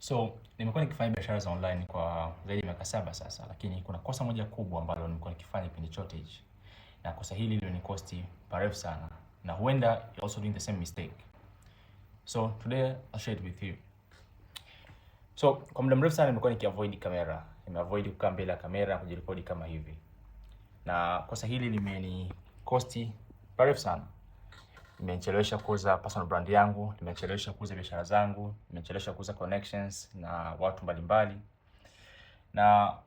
So, nimekuwa nikifanya biashara za online kwa zaidi ya miaka 7 sasa, lakini kuna kosa moja kubwa ambalo nimekuwa nikifanya kipindi chote hichi. Na kosa hili lilikosti parefu sana. Na huenda you're also doing the same mistake. So, today I'll share it with you. So, kwa muda mrefu sana nimekuwa nikiavoid kamera. Nimeavoid kukaa mbele ya kamera na kujirekodi kama hivi. Na kosa hili limenikosti parefu sana. Nimechelewesha kuuza personal brand yangu, nimechelewesha kuuza biashara zangu, nimechelewesha kuuza connections na watu mbalimbali. Na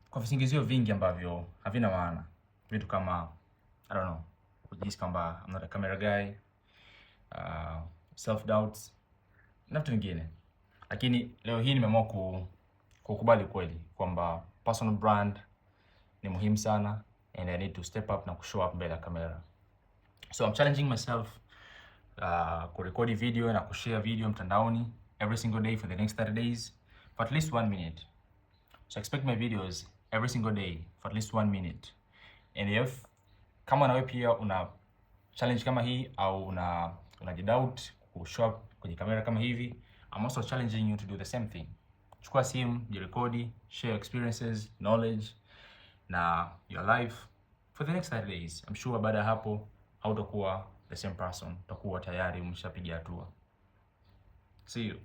kwa visingizio vingi ambavyo havina maana. Vitu kama I don't know, kujihisi kwamba I'm not a camera guy, self doubts na vitu vingine. Lakini leo hii nimeamua kukubali kweli kwamba personal brand ni muhimu sana and I need to step up na kushow up mbele ya kamera. So I'm challenging myself kurekodi video na kushare video mtandaoni every single day for the next 30 days for at least 1 minute. So expect my videos every single day for at least 1 minute. And if kama nawe pia una challenge kama hii au unajidoubt kushow up kwenye kamera kama hivi, I'm also challenging you to do the same thing. Chukua simu, jirekodi, share experiences, knowledge na your life for the next 30 days. I'm sure baada ya hapo hautakuwa the same person, utakuwa tayari umeshapiga hatua. See you.